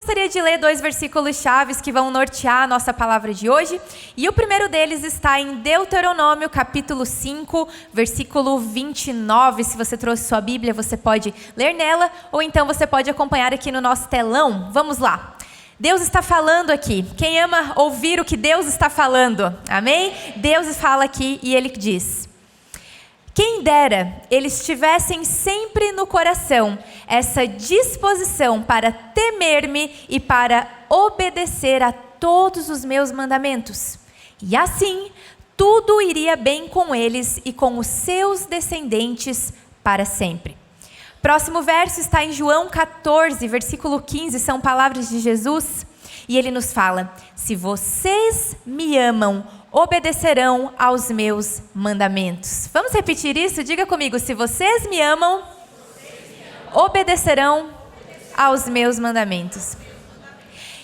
Gostaria de ler 2 versículos chaves que vão nortear a nossa palavra de hoje. E o primeiro deles está em Deuteronômio, capítulo 5, versículo 29. Se você trouxe sua Bíblia, você pode ler nela, ou então você pode acompanhar aqui no nosso telão. Vamos lá. Deus está falando aqui. Quem ama ouvir o que Deus está falando? Amém? Deus fala aqui e Ele diz: quem dera eles tivessem sempre no coração essa disposição para temer-me e para obedecer a todos os meus mandamentos. E assim, tudo iria bem com eles e com os seus descendentes para sempre. Próximo verso está em João 14, versículo 15, são palavras de Jesus. E ele nos fala: se vocês me amam, obedecerão aos meus mandamentos. Vamos repetir isso? Diga comigo: se vocês me amam, obedecerão aos meus mandamentos.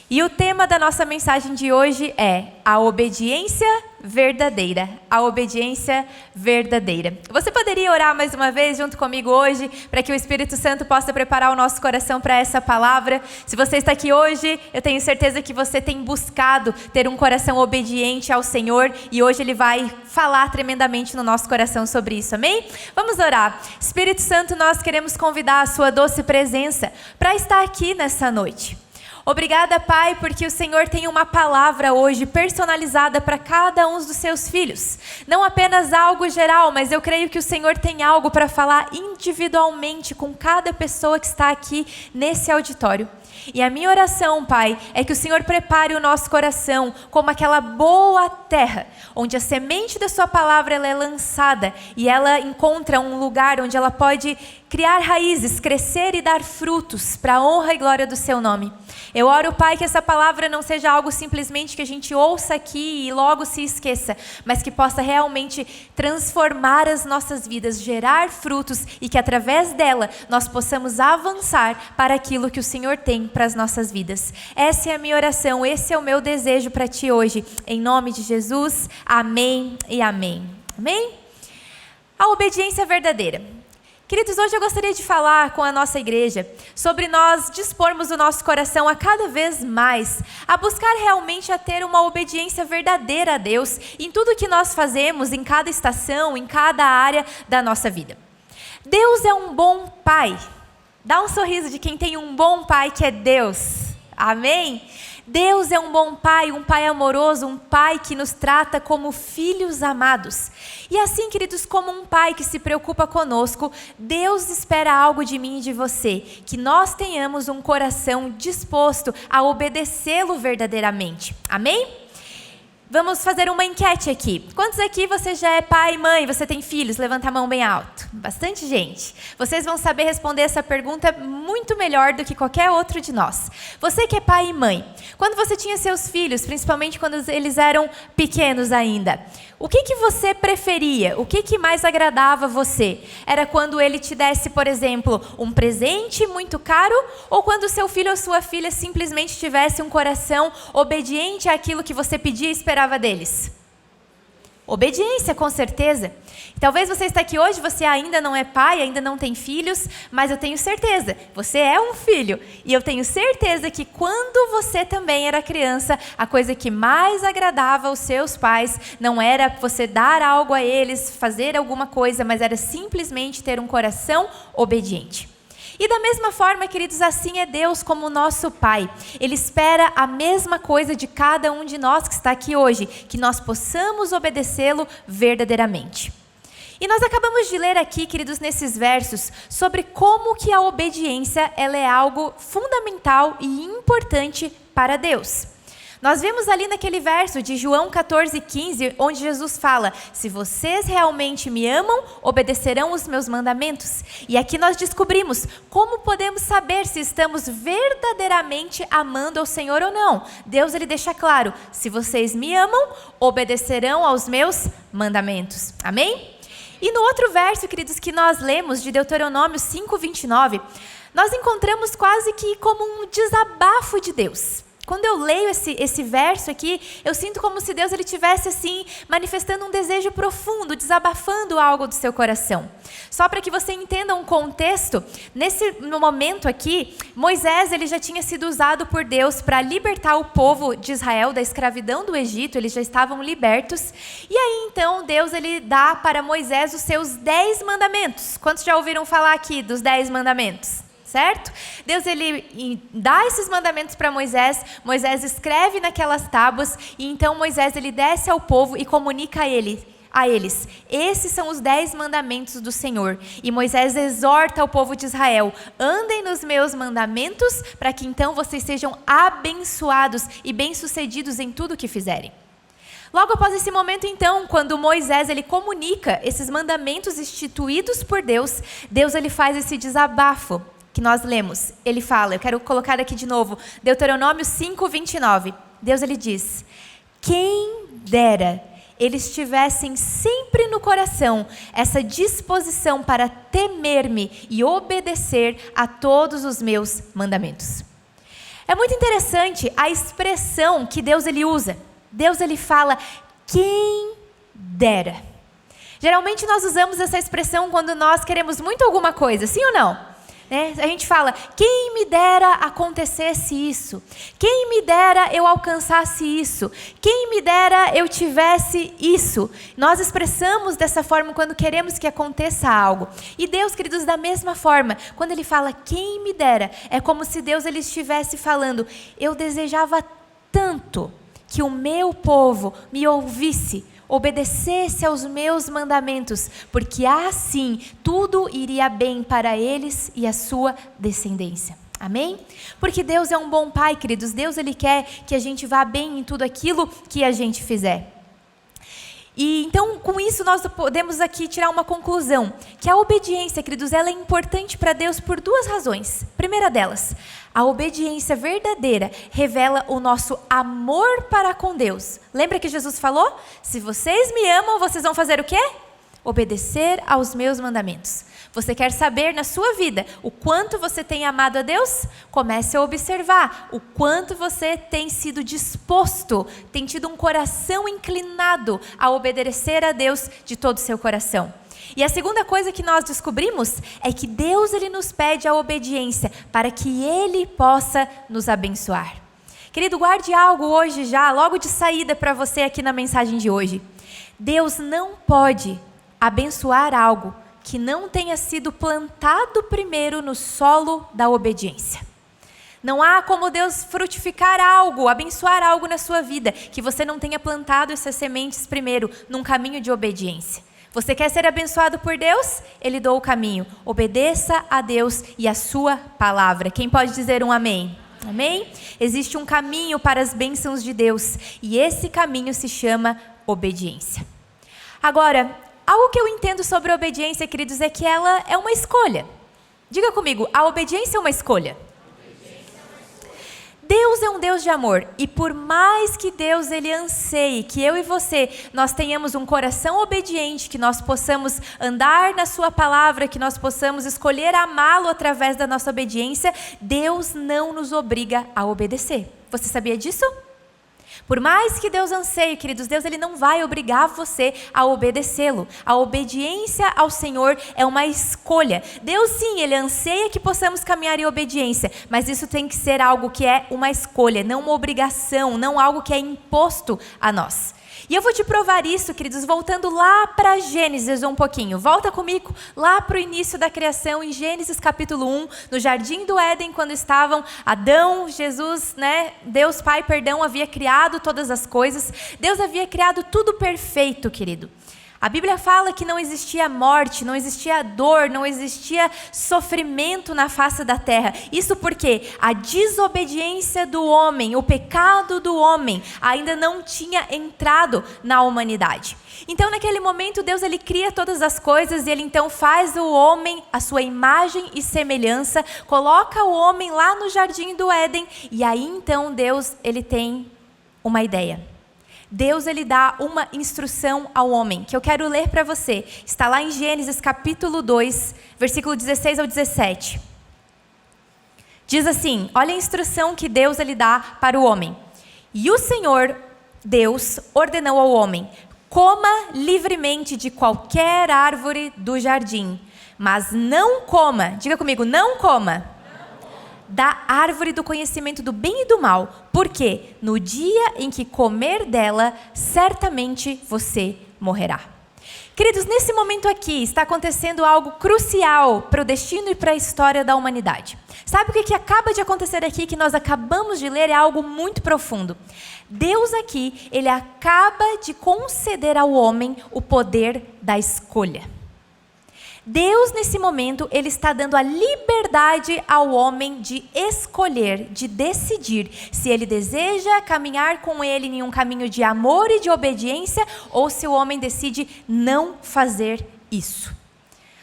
E o tema da nossa mensagem de hoje é a obediência verdadeira. A obediência verdadeira. Você poderia orar mais uma vez junto comigo hoje, para que o Espírito Santo possa preparar o nosso coração para essa palavra? Se você está aqui hoje, eu tenho certeza que você tem buscado ter um coração obediente ao Senhor, e hoje Ele vai falar tremendamente no nosso coração sobre isso, amém? Vamos orar. Espírito Santo, nós queremos convidar a sua doce presença para estar aqui nessa noite. Obrigada, Pai, porque o Senhor tem uma palavra hoje personalizada para cada um dos seus filhos. Não apenas algo geral, mas eu creio que o Senhor tem algo para falar individualmente com cada pessoa que está aqui nesse auditório. E a minha oração, Pai, é que o Senhor prepare o nosso coração como aquela boa terra, onde a semente da sua palavra ela é lançada e ela encontra um lugar onde ela pode criar raízes, crescer e dar frutos para a honra e glória do seu nome. Eu oro, Pai, que essa palavra não seja algo simplesmente que a gente ouça aqui e logo se esqueça, mas que possa realmente transformar as nossas vidas, gerar frutos e que através dela nós possamos avançar para aquilo que o Senhor tem para as nossas vidas. Essa é a minha oração, esse é o meu desejo para ti hoje. Em nome de Jesus, amém e amém. Amém? A obediência verdadeira. Queridos, hoje eu gostaria de falar com a nossa igreja sobre nós dispormos o nosso coração a cada vez mais a buscar realmente a ter uma obediência verdadeira a Deus em tudo que nós fazemos, em cada estação, em cada área da nossa vida. Deus é um bom Pai. Dá um sorriso de quem tem um bom Pai, que é Deus. Amém? Deus é um bom Pai, um Pai amoroso, um Pai que nos trata como filhos amados. E assim, queridos, como um Pai que se preocupa conosco, Deus espera algo de mim e de você, que nós tenhamos um coração disposto a obedecê-lo verdadeiramente. Amém? Vamos fazer uma enquete aqui. Quantos aqui você já é pai e mãe? Você tem filhos? Levanta a mão bem alto. Bastante gente. Vocês vão saber responder essa pergunta muito melhor do que qualquer outro de nós. Você que é pai e mãe, quando você tinha seus filhos, principalmente quando eles eram pequenos ainda, o que você preferia? O que mais agradava você? Era quando ele te desse, por exemplo, um presente muito caro? Ou quando seu filho ou sua filha simplesmente tivesse um coração obediente àquilo que você pedia e esperava deles? Obediência, com certeza. Talvez você está aqui hoje, você ainda não é pai, ainda não tem filhos, mas eu tenho certeza, você é um filho. E eu tenho certeza que quando você também era criança, a coisa que mais agradava aos seus pais não era você dar algo a eles, fazer alguma coisa, mas era simplesmente ter um coração obediente. E da mesma forma, queridos, assim é Deus como nosso Pai. Ele espera a mesma coisa de cada um de nós que está aqui hoje, que nós possamos obedecê-lo verdadeiramente. E nós acabamos de ler aqui, queridos, nesses versos, sobre como que a obediência ela é algo fundamental e importante para Deus. Nós vemos ali naquele verso de João 14,15, onde Jesus fala: se vocês realmente me amam, obedecerão os meus mandamentos. E aqui nós descobrimos como podemos saber se estamos verdadeiramente amando ao Senhor ou não. Deus ele deixa claro: se vocês me amam, obedecerão aos meus mandamentos. Amém? E no outro verso, queridos, que nós lemos, de Deuteronômio 5,29, nós encontramos quase que como um desabafo de Deus. Quando eu leio esse verso aqui, eu sinto como se Deus ele tivesse assim manifestando um desejo profundo, desabafando algo do seu coração. Só para que você entenda um contexto, no momento aqui, Moisés ele já tinha sido usado por Deus para libertar o povo de Israel da escravidão do Egito, eles já estavam libertos. E aí então Deus ele dá para Moisés os seus 10 mandamentos. Quantos já ouviram falar aqui dos 10 mandamentos? Certo? Deus ele dá esses mandamentos para Moisés, Moisés escreve naquelas tábuas e então Moisés ele desce ao povo e comunica a eles, esses são os 10 mandamentos do Senhor. E Moisés exorta o povo de Israel, andem nos meus mandamentos para que então vocês sejam abençoados e bem-sucedidos em tudo o que fizerem. Logo após esse momento então, quando Moisés ele comunica esses mandamentos instituídos por Deus, Deus ele faz esse desabafo que nós lemos. Ele fala, eu quero colocar aqui de novo, Deuteronômio 5:29. Deus ele diz, quem dera eles tivessem sempre no coração essa disposição para temer-me e obedecer a todos os meus mandamentos. É muito interessante a expressão que Deus ele usa. Deus ele fala, quem dera. Geralmente nós usamos essa expressão quando nós queremos muito alguma coisa, sim ou não? A gente fala, quem me dera acontecesse isso, quem me dera eu alcançasse isso, quem me dera eu tivesse isso. Nós expressamos dessa forma quando queremos que aconteça algo. E Deus, queridos, da mesma forma, quando Ele fala, quem me dera, é como se Deus ele estivesse falando, eu desejava tanto que o meu povo me ouvisse, obedecesse aos meus mandamentos, porque assim tudo iria bem para eles e a sua descendência. Amém? Porque Deus é um bom pai, queridos. Deus ele quer que a gente vá bem em tudo aquilo que a gente fizer. E então, com isso, nós podemos aqui tirar uma conclusão, que a obediência, queridos, ela é importante para Deus por 2 razões. Primeira delas, a obediência verdadeira revela o nosso amor para com Deus. Lembra que Jesus falou? Se vocês me amam, vocês vão fazer o quê? Obedecer aos meus mandamentos. Você quer saber na sua vida o quanto você tem amado a Deus? Comece a observar o quanto você tem sido disposto, tem tido um coração inclinado a obedecer a Deus de todo o seu coração. E a segunda coisa que nós descobrimos é que Deus ele nos pede a obediência para que Ele possa nos abençoar. Querido, guarde algo hoje já, logo de saída para você aqui na mensagem de hoje. Deus não pode abençoar algo que não tenha sido plantado primeiro no solo da obediência. Não há como Deus frutificar algo, abençoar algo na sua vida, que você não tenha plantado essas sementes primeiro, num caminho de obediência. Você quer ser abençoado por Deus? Ele dá o caminho. Obedeça a Deus e a sua palavra. Quem pode dizer um amém? Amém? Existe um caminho para as bênçãos de Deus, e esse caminho se chama obediência. Agora, algo que eu entendo sobre a obediência, queridos, é que ela é uma escolha. Diga comigo, a obediência é uma escolha. Deus é um Deus de amor, e por mais que Deus ele anseie que eu e você, nós tenhamos um coração obediente, que nós possamos andar na sua palavra, que nós possamos escolher amá-lo através da nossa obediência, Deus não nos obriga a obedecer. Você sabia disso? Por mais que Deus anseie, queridos, Deus ele não vai obrigar você a obedecê-lo. A obediência ao Senhor é uma escolha. Deus sim, ele anseia que possamos caminhar em obediência, mas isso tem que ser algo que é uma escolha, não uma obrigação, não algo que é imposto a nós. E eu vou te provar isso, queridos, voltando lá para Gênesis um pouquinho. Volta comigo lá para o início da criação, em Gênesis capítulo 1, no Jardim do Éden, quando estavam Adão, Jesus, Deus Pai, havia criado todas as coisas. Deus havia criado tudo perfeito, querido. A Bíblia fala que não existia morte, não existia dor, não existia sofrimento na face da terra. Isso porque a desobediência do homem, o pecado do homem, ainda não tinha entrado na humanidade. Então, naquele momento, Deus ele cria todas as coisas e ele então faz o homem a sua imagem e semelhança, coloca o homem lá no Jardim do Éden e aí então Deus ele tem uma ideia. Deus ele dá uma instrução ao homem, que eu quero ler para você. Está lá em Gênesis capítulo 2, versículo 16 ao 17. Diz assim, olha a instrução que Deus ele dá para o homem. E o Senhor, Deus, ordenou ao homem, coma livremente de qualquer árvore do jardim, mas não coma, diga comigo, não coma, da árvore do conhecimento do bem e do mal, porque no dia em que comer dela, certamente você morrerá. Queridos, nesse momento aqui está acontecendo algo crucial para o destino e para a história da humanidade. Sabe o que acaba de acontecer aqui, que nós acabamos de ler, é algo muito profundo. Deus aqui, ele acaba de conceder ao homem o poder da escolha. Deus, nesse momento, ele está dando a liberdade ao homem de escolher, de decidir se ele deseja caminhar com ele em um caminho de amor e de obediência ou se o homem decide não fazer isso.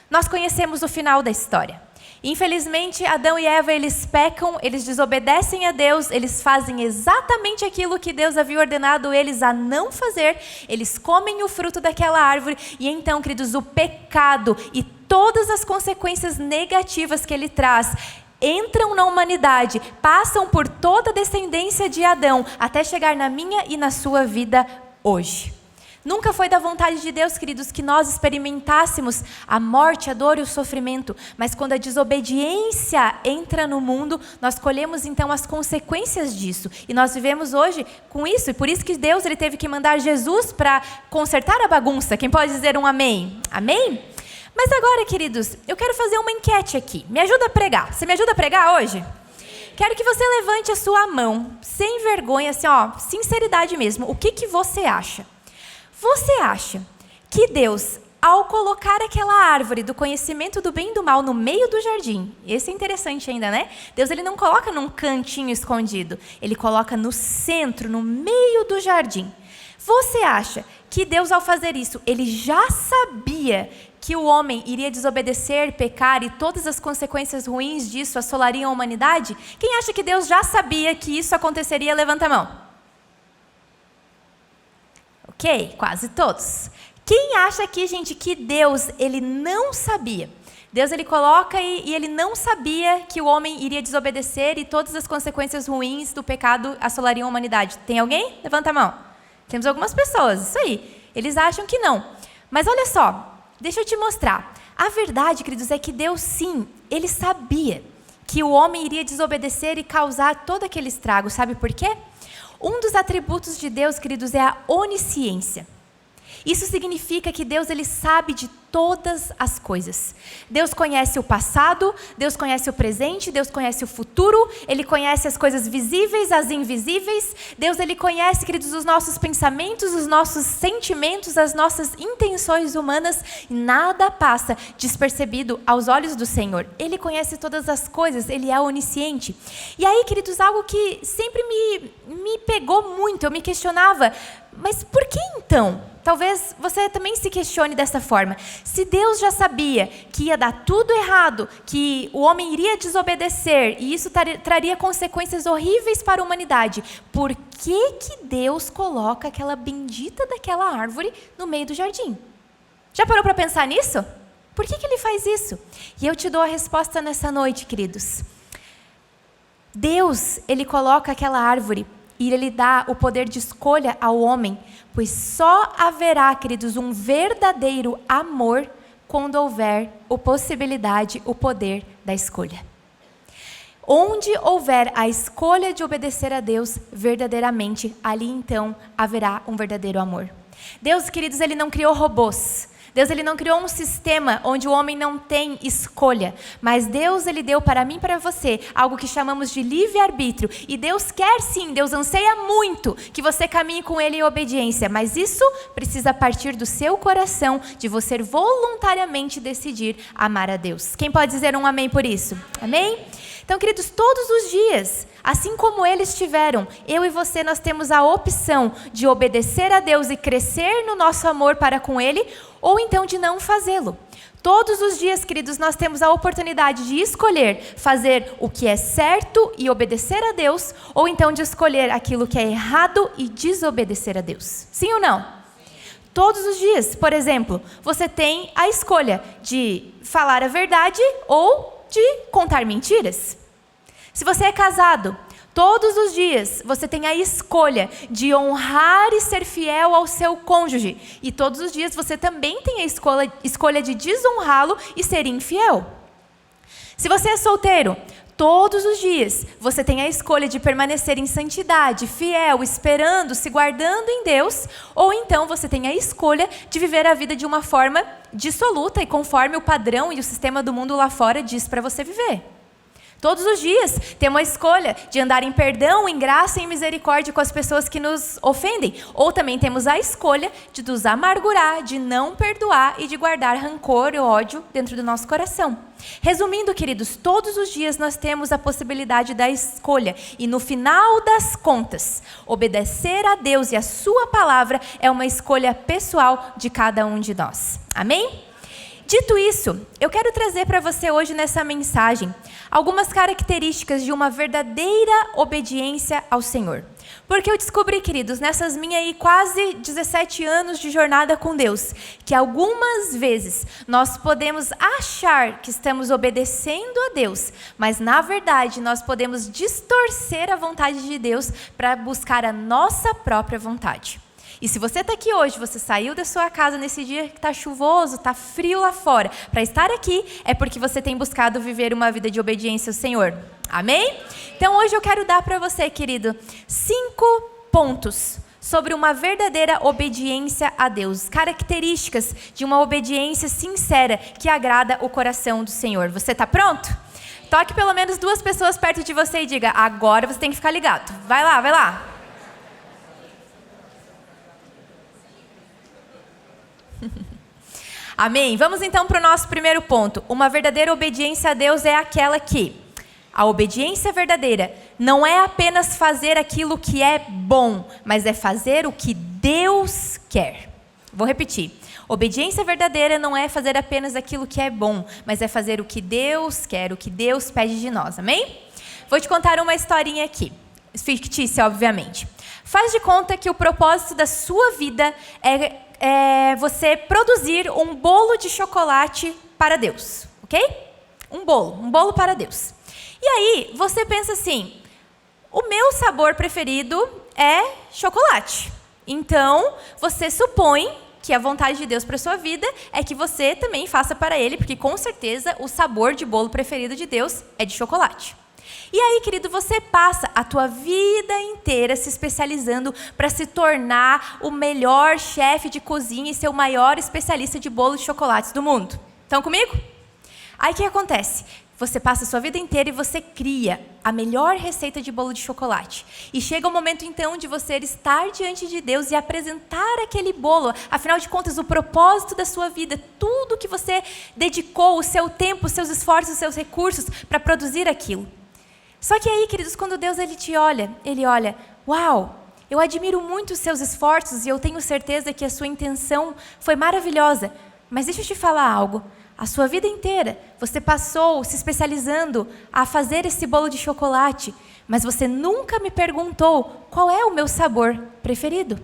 Nós conhecemos o final da história. Infelizmente, Adão e Eva, eles pecam, eles desobedecem a Deus, eles fazem exatamente aquilo que Deus havia ordenado eles a não fazer, eles comem o fruto daquela árvore, e então, queridos, o pecado e todas as consequências negativas que ele traz, entram na humanidade, passam por toda a descendência de Adão, até chegar na minha e na sua vida hoje. Nunca foi da vontade de Deus, queridos, que nós experimentássemos a morte, a dor e o sofrimento. Mas quando a desobediência entra no mundo, nós colhemos então as consequências disso. E nós vivemos hoje com isso. E por isso que Deus ele teve que mandar Jesus para consertar a bagunça. Quem pode dizer um amém? Amém? Mas agora, queridos, eu quero fazer uma enquete aqui. Me ajuda a pregar. Você me ajuda a pregar hoje? Quero que você levante a sua mão, sem vergonha, assim, sinceridade mesmo. O que você acha? Você acha que Deus, ao colocar aquela árvore do conhecimento do bem e do mal no meio do jardim, esse é interessante ainda, né? Deus ele não coloca num cantinho escondido, ele coloca no centro, no meio do jardim. Você acha que Deus, ao fazer isso, ele já sabia que o homem iria desobedecer, pecar e todas as consequências ruins disso assolariam a humanidade? Quem acha que Deus já sabia que isso aconteceria? Levanta a mão. Ok, quase todos. Quem acha aqui, gente, que Deus, ele não sabia? Deus, ele coloca e ele não sabia que o homem iria desobedecer e todas as consequências ruins do pecado assolariam a humanidade. Tem alguém? Levanta a mão. Temos algumas pessoas, isso aí. Eles acham que não. Mas olha só, deixa eu te mostrar. A verdade, queridos, é que Deus, sim, ele sabia que o homem iria desobedecer e causar todo aquele estrago. Sabe por quê? Um dos atributos de Deus, queridos, é a onisciência. Isso significa que Deus ele sabe de todas as coisas. Deus conhece o passado, Deus conhece o presente, Deus conhece o futuro, Ele conhece as coisas visíveis, as invisíveis. Deus ele conhece, queridos, os nossos pensamentos, os nossos sentimentos, as nossas intenções humanas. Nada passa despercebido aos olhos do Senhor. Ele conhece todas as coisas, Ele é onisciente. E aí, queridos, algo que sempre me pegou muito, eu me questionava, mas por que então? Talvez você também se questione dessa forma. Se Deus já sabia que ia dar tudo errado, que o homem iria desobedecer e isso traria consequências horríveis para a humanidade, por que Deus coloca aquela bendita daquela árvore no meio do jardim? Já parou para pensar nisso? Por que Ele faz isso? E eu te dou a resposta nessa noite, queridos. Deus, Ele coloca aquela árvore e Ele dá o poder de escolha ao homem, pois só haverá, queridos, um verdadeiro amor quando houver a possibilidade, o poder da escolha. Onde houver a escolha de obedecer a Deus verdadeiramente, ali então haverá um verdadeiro amor. Deus, queridos, Ele não criou robôs. Deus ele não criou um sistema onde o homem não tem escolha, mas Deus ele deu para mim e para você algo que chamamos de livre-arbítrio. E Deus quer sim, Deus anseia muito que você caminhe com Ele em obediência, mas isso precisa partir do seu coração, de você voluntariamente decidir amar a Deus. Quem pode dizer um amém por isso? Amém? Então, queridos, todos os dias, assim como eles tiveram, eu e você, nós temos a opção de obedecer a Deus e crescer no nosso amor para com Ele, ou então de não fazê-lo. Todos os dias, queridos, nós temos a oportunidade de escolher fazer o que é certo e obedecer a Deus, ou então de escolher aquilo que é errado e desobedecer a Deus. Sim ou não? Todos os dias, por exemplo, você tem a escolha de falar a verdade ou de contar mentiras. Se você é casado, todos os dias você tem a escolha de honrar e ser fiel ao seu cônjuge. E todos os dias você também tem a escolha de desonrá-lo e ser infiel. Se você é solteiro, todos os dias você tem a escolha de permanecer em santidade, fiel, esperando, se guardando em Deus, ou então você tem a escolha de viver a vida de uma forma dissoluta e conforme o padrão e o sistema do mundo lá fora diz para você viver. Todos os dias temos a escolha de andar em perdão, em graça e em misericórdia com as pessoas que nos ofendem. Ou também temos a escolha de nos amargurar, de não perdoar e de guardar rancor e ódio dentro do nosso coração. Resumindo, queridos, todos os dias nós temos a possibilidade da escolha. E no final das contas, obedecer a Deus e a sua palavra é uma escolha pessoal de cada um de nós. Amém? Dito isso, eu quero trazer para você hoje nessa mensagem algumas características de uma verdadeira obediência ao Senhor. Porque eu descobri, queridos, nessas minhas quase 17 anos de jornada com Deus, que algumas vezes nós podemos achar que estamos obedecendo a Deus, mas na verdade nós podemos distorcer a vontade de Deus para buscar a nossa própria vontade. E se você está aqui hoje, você saiu da sua casa nesse dia que está chuvoso, está frio lá fora, para estar aqui é porque você tem buscado viver uma vida de obediência ao Senhor. Amém? Então hoje eu quero dar para você, querido, 5 pontos sobre uma verdadeira obediência a Deus. Características de uma obediência sincera que agrada o coração do Senhor. Você está pronto? Toque pelo menos 2 pessoas perto de você e diga, agora você tem que ficar ligado. Vai lá, vai lá. Amém? Vamos então para o nosso primeiro ponto. Uma verdadeira obediência a Deus é aquela que a obediência verdadeira não é apenas fazer aquilo que é bom, mas é fazer o que Deus quer. Vou repetir. Obediência verdadeira não é fazer apenas aquilo que é bom, mas é fazer o que Deus quer, o que Deus pede de nós. Amém? Vou te contar uma historinha aqui. Fictícia, obviamente. Faz de conta que o propósito da sua vida é você produzir um bolo de chocolate para Deus, ok? Um bolo para Deus. E aí, você pensa assim, o meu sabor preferido é chocolate. Então, você supõe que a vontade de Deus para a sua vida é que você também faça para Ele, porque com certeza o sabor de bolo preferido de Deus é de chocolate. E aí, querido, você passa a tua vida inteira se especializando para se tornar o melhor chefe de cozinha e ser o maior especialista de bolo de chocolates do mundo. Estão comigo? Aí o que acontece? Você passa a sua vida inteira e você cria a melhor receita de bolo de chocolate. E chega o momento então de você estar diante de Deus e apresentar aquele bolo. Afinal de contas, o propósito da sua vida, tudo que você dedicou, o seu tempo, os seus esforços, os seus recursos para produzir aquilo. Só que aí, queridos, quando Deus ele olha, uau, eu admiro muito os seus esforços e eu tenho certeza que a sua intenção foi maravilhosa. Mas deixa eu te falar algo. A sua vida inteira, você passou se especializando a fazer esse bolo de chocolate, mas você nunca me perguntou qual é o meu sabor preferido.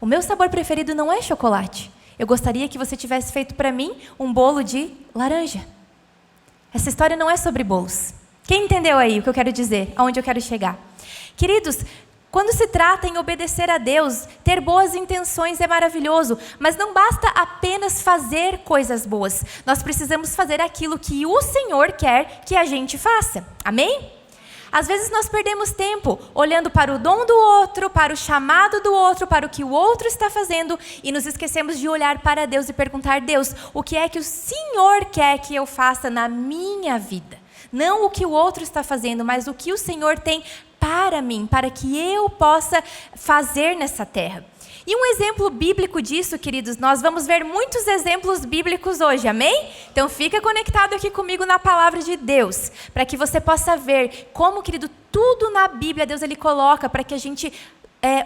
O meu sabor preferido não é chocolate. Eu gostaria que você tivesse feito para mim um bolo de laranja. Essa história não é sobre bolos. Quem entendeu aí o que eu quero dizer? Aonde eu quero chegar? Queridos, quando se trata em obedecer a Deus, ter boas intenções é maravilhoso, mas não basta apenas fazer coisas boas. Nós precisamos fazer aquilo que o Senhor quer que a gente faça. Amém? Às vezes nós perdemos tempo olhando para o dom do outro, para o chamado do outro, para o que o outro está fazendo e nos esquecemos de olhar para Deus e perguntar, Deus, o que é que o Senhor quer que eu faça na minha vida? Não o que o outro está fazendo, mas o que o Senhor tem para mim, para que eu possa fazer nessa terra. E um exemplo bíblico disso, queridos, nós vamos ver muitos exemplos bíblicos hoje, amém? Então fica conectado aqui comigo na palavra de Deus, para que você possa ver como, querido, tudo na Bíblia Deus ele coloca para que a gente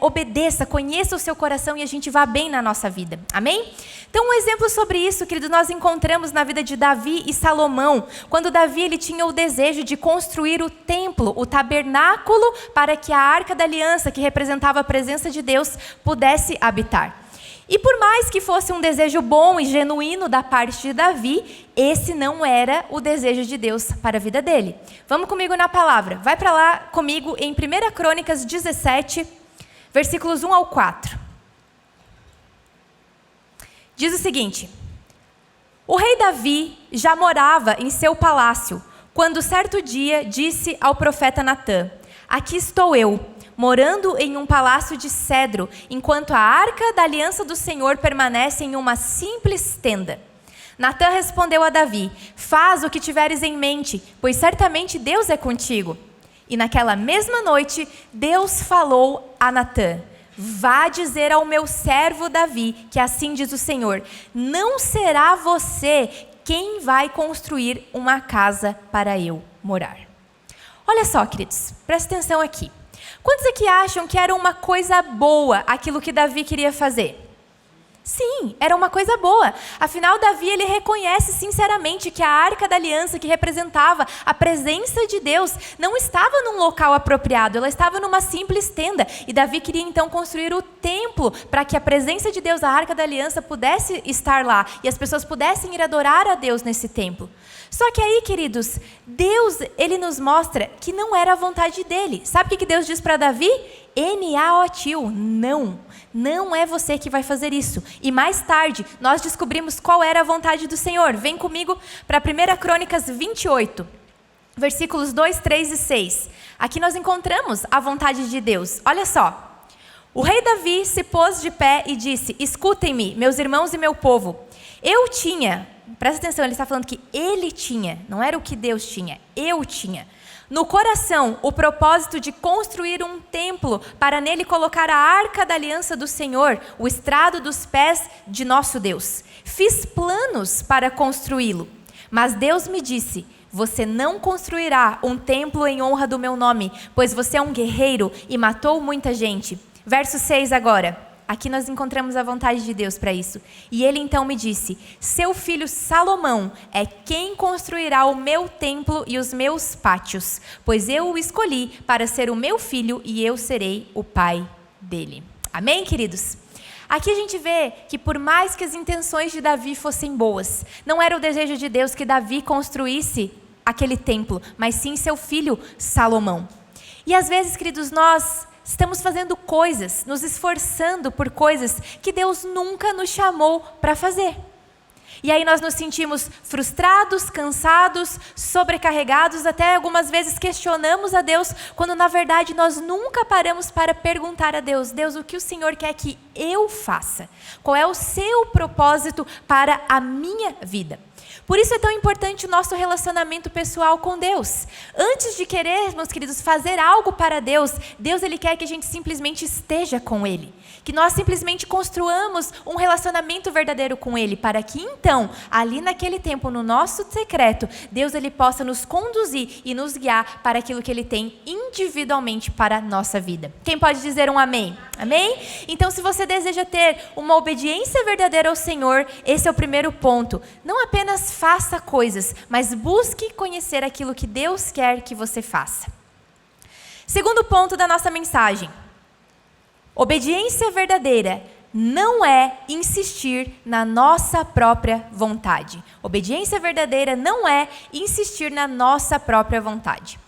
obedeça, conheça o seu coração e a gente vá bem na nossa vida. Amém? Então, um exemplo sobre isso, querido, nós encontramos na vida de Davi e Salomão. Quando Davi ele tinha o desejo de construir o templo, o tabernáculo, para que a Arca da Aliança, que representava a presença de Deus, pudesse habitar. E por mais que fosse um desejo bom e genuíno da parte de Davi, esse não era o desejo de Deus para a vida dele. Vamos comigo na palavra. Vai para lá comigo em 1 Crônicas 17, versículos 1 ao 4. Diz o seguinte: o rei Davi já morava em seu palácio, quando certo dia disse ao profeta Natã: aqui estou eu, morando em um palácio de cedro, enquanto a arca da aliança do Senhor permanece em uma simples tenda. Natã respondeu a Davi: faz o que tiveres em mente, pois certamente Deus é contigo. E naquela mesma noite, Deus falou a Natã: vá dizer ao meu servo Davi, que assim diz o Senhor: não será você quem vai construir uma casa para eu morar. Olha só, queridos, presta atenção aqui. Quantos aqui acham que era uma coisa boa aquilo que Davi queria fazer? Sim, era uma coisa boa. Afinal, Davi, ele reconhece sinceramente que a arca da aliança, que representava a presença de Deus, não estava num local apropriado, ela estava numa simples tenda. E Davi queria então construir o templo para que a presença de Deus, a arca da aliança, pudesse estar lá e as pessoas pudessem ir adorar a Deus nesse templo. Só que aí, queridos, Deus, ele nos mostra que não era a vontade dele. Sabe o que Deus diz para Davi? N-A-O-T-I-O, não é você que vai fazer isso. E mais tarde, nós descobrimos qual era a vontade do Senhor. Vem comigo para 1 Crônicas 28, versículos 2, 3 e 6. Aqui nós encontramos a vontade de Deus. Olha só. O rei Davi se pôs de pé e disse: escutem-me, meus irmãos e meu povo. Eu tinha, presta atenção, ele está falando que ele tinha, não era o que Deus tinha, eu tinha no coração o propósito de construir um templo para nele colocar a arca da aliança do Senhor, o estrado dos pés de nosso Deus. Fiz planos para construí-lo, mas Deus me disse: você não construirá um templo em honra do meu nome, pois você é um guerreiro e matou muita gente. Verso 6 agora. Aqui nós encontramos a vontade de Deus para isso. E ele então me disse: seu filho Salomão é quem construirá o meu templo e os meus pátios, pois eu o escolhi para ser o meu filho e eu serei o pai dele. Amém, queridos? Aqui a gente vê que por mais que as intenções de Davi fossem boas, não era o desejo de Deus que Davi construísse aquele templo, mas sim seu filho Salomão. E às vezes, queridos, nós estamos fazendo coisas, nos esforçando por coisas que Deus nunca nos chamou para fazer. E aí nós nos sentimos frustrados, cansados, sobrecarregados, até algumas vezes questionamos a Deus, quando na verdade nós nunca paramos para perguntar a Deus: Deus, o que o Senhor quer que eu faça? Qual é o seu propósito para a minha vida? Por isso é tão importante o nosso relacionamento pessoal com Deus. Antes de querermos, queridos, fazer algo para Deus, Deus ele quer que a gente simplesmente esteja com Ele. Que nós simplesmente construamos um relacionamento verdadeiro com Ele, para que então, ali naquele tempo, no nosso secreto, Deus ele possa nos conduzir e nos guiar para aquilo que Ele tem individualmente para a nossa vida. Quem pode dizer um amém? Amém? Então, se você deseja ter uma obediência verdadeira ao Senhor, esse é o primeiro ponto. Não apenas faça coisas, mas busque conhecer aquilo que Deus quer que você faça. Segundo ponto da nossa mensagem: obediência verdadeira não é insistir na nossa própria vontade. Obediência verdadeira não é insistir na nossa própria vontade.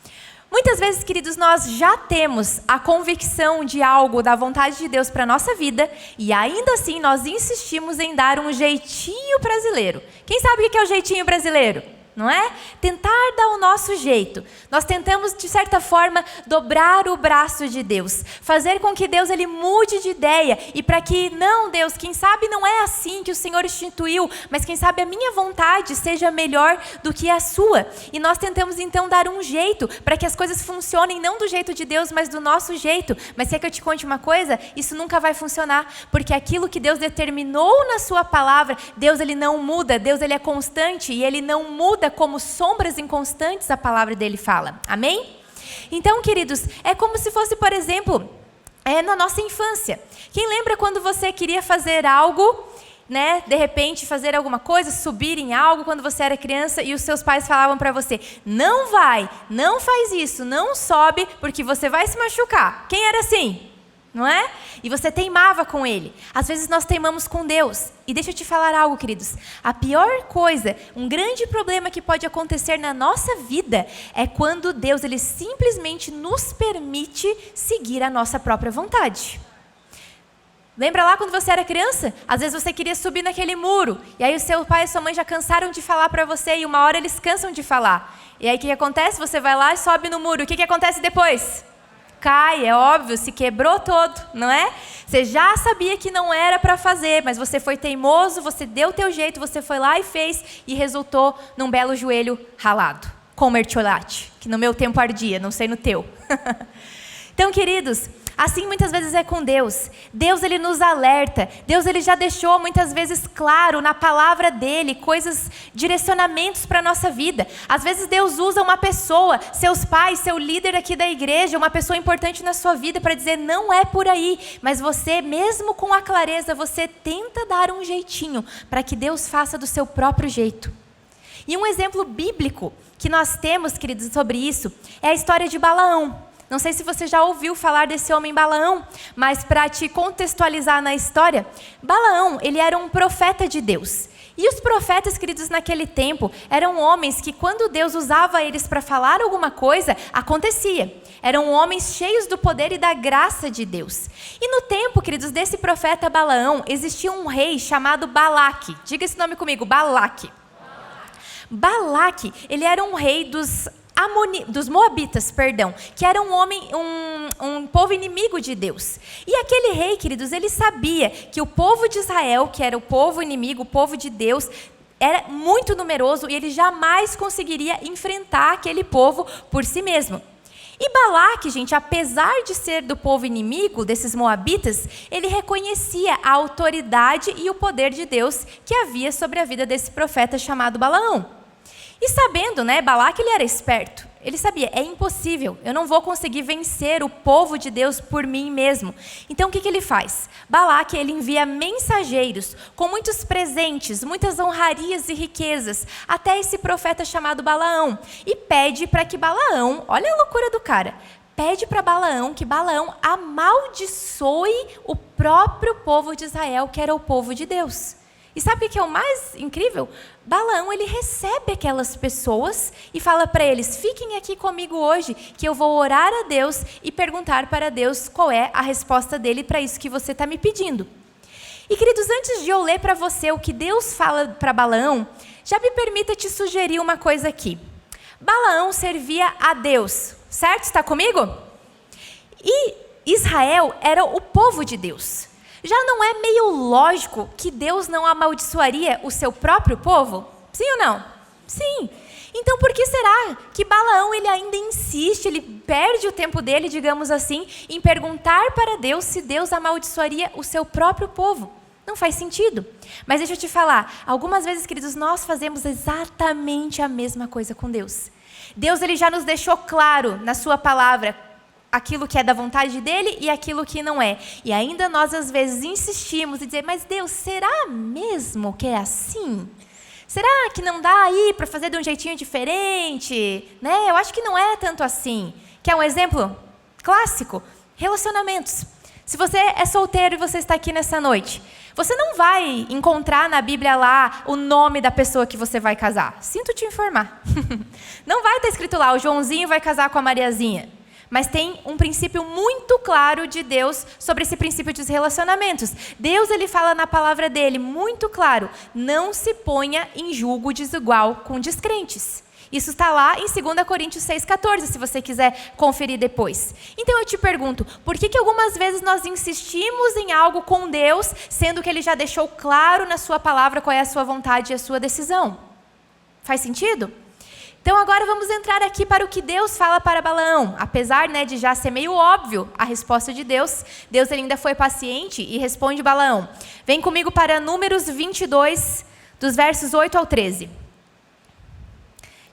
Muitas vezes, queridos, nós já temos a convicção de algo da vontade de Deus para a nossa vida e ainda assim nós insistimos em dar um jeitinho brasileiro. Quem sabe o que é o jeitinho brasileiro? Não é? Tentar dar o nosso jeito. Nós tentamos, de certa forma, dobrar o braço de Deus. Fazer com que Deus ele mude de ideia. E para que, não, Deus, quem sabe não é assim que o Senhor instituiu, mas quem sabe a minha vontade seja melhor do que a sua. E nós tentamos, então, dar um jeito para que as coisas funcionem, não do jeito de Deus, mas do nosso jeito. Mas quer que eu te conte uma coisa? Isso nunca vai funcionar, porque aquilo que Deus determinou na sua palavra, Deus ele não muda, Deus ele é constante e ele não muda como sombras inconstantes, a palavra dele fala. Amém? Então, queridos, é como se fosse, por exemplo, na nossa infância. Quem lembra quando você queria fazer algo, né? De repente fazer alguma coisa, subir em algo quando você era criança e os seus pais falavam para você: não vai, não faz isso, não sobe porque você vai se machucar. Quem era assim? não é? E você teimava com ele. Às vezes nós teimamos com Deus. E deixa eu te falar algo, queridos. A pior coisa, um grande problema que pode acontecer na nossa vida é quando Deus ele simplesmente nos permite seguir a nossa própria vontade. Lembra lá quando você era criança? Às vezes você queria subir naquele muro. E aí o seu pai e sua mãe já cansaram de falar para você. E uma hora eles cansam de falar. E aí o que acontece? Você vai lá e sobe no muro. O que acontece depois? Cai, é óbvio, se quebrou todo, não é? Você já sabia que não era para fazer, mas você foi teimoso, você deu o teu jeito, você foi lá e fez e resultou num belo joelho ralado, com mertiolate, que no meu tempo ardia, não sei no teu. Então, queridos, assim muitas vezes é com Deus. Deus ele nos alerta. Deus ele já deixou muitas vezes claro na palavra dele coisas, direcionamentos para a nossa vida. Às vezes Deus usa uma pessoa, seus pais, seu líder aqui da igreja, uma pessoa importante na sua vida para dizer não é por aí. Mas você, mesmo com a clareza, você tenta dar um jeitinho para que Deus faça do seu próprio jeito. E um exemplo bíblico que nós temos, queridos, sobre isso é a história de Balaão. Não sei se você já ouviu falar desse homem Balaão, mas para te contextualizar na história, Balaão, ele era um profeta de Deus. E os profetas, queridos, naquele tempo, eram homens que quando Deus usava eles para falar alguma coisa, acontecia. Eram homens cheios do poder e da graça de Deus. E no tempo, queridos, desse profeta Balaão, existia um rei chamado Balaque. Diga esse nome comigo, Balaque. Balaque, ele era um rei dos Moabitas, que era um povo inimigo de Deus. E aquele rei, queridos, ele sabia que o povo de Israel, que era o povo inimigo, o povo de Deus, era muito numeroso e ele jamais conseguiria enfrentar aquele povo por si mesmo. E Balaque, gente, apesar de ser do povo inimigo, desses moabitas, ele reconhecia a autoridade e o poder de Deus que havia sobre a vida desse profeta chamado Balaão. E sabendo, né, Balaque ele era esperto. Ele sabia, é impossível, eu não vou conseguir vencer o povo de Deus por mim mesmo. Então o que ele faz? Balaque ele envia mensageiros com muitos presentes, muitas honrarias e riquezas, até esse profeta chamado Balaão. E pede para que Balaão, olha a loucura do cara, pede para Balaão que Balaão amaldiçoe o próprio povo de Israel, que era o povo de Deus. E sabe o que é o mais incrível? Balaão, ele recebe aquelas pessoas e fala para eles, fiquem aqui comigo hoje, que eu vou orar a Deus e perguntar para Deus qual é a resposta dele para isso que você está me pedindo. E queridos, antes de eu ler para você o que Deus fala para Balaão, já me permita te sugerir uma coisa aqui. Balaão servia a Deus, certo? Está comigo? E Israel era o povo de Deus. Já não é meio lógico que Deus não amaldiçoaria o seu próprio povo? Sim ou não? Sim. Então por que será que Balaão ele ainda insiste, ele perde o tempo dele, digamos assim, em perguntar para Deus se Deus amaldiçoaria o seu próprio povo? Não faz sentido. Mas deixa eu te falar, algumas vezes, queridos, nós fazemos exatamente a mesma coisa com Deus. Deus ele já nos deixou claro na sua palavra aquilo que é da vontade dele e aquilo que não é. E ainda nós, às vezes, insistimos e dizemos, mas Deus, será mesmo que é assim? Será que não dá aí para fazer de um jeitinho diferente? Né? Eu acho que não é tanto assim. Quer um exemplo clássico? Relacionamentos. Se você é solteiro e você está aqui nessa noite, você não vai encontrar na Bíblia lá o nome da pessoa que você vai casar. Sinto te informar. Não vai estar escrito lá, o Joãozinho vai casar com a Mariazinha. Mas tem um princípio muito claro de Deus sobre esse princípio dos relacionamentos. Deus ele fala na palavra dele, muito claro, não se ponha em julgo desigual com descrentes. Isso está lá em 2 Coríntios 6,14, se você quiser conferir depois. Então eu te pergunto, por que algumas vezes nós insistimos em algo com Deus, sendo que Ele já deixou claro na sua palavra qual é a sua vontade e a sua decisão? Faz sentido? Então agora vamos entrar aqui para o que Deus fala para Balaão. Apesar, né, de já ser meio óbvio a resposta de Deus, Deus ele ainda foi paciente e responde Balaão. Vem comigo para Números 22, dos versos 8 ao 13.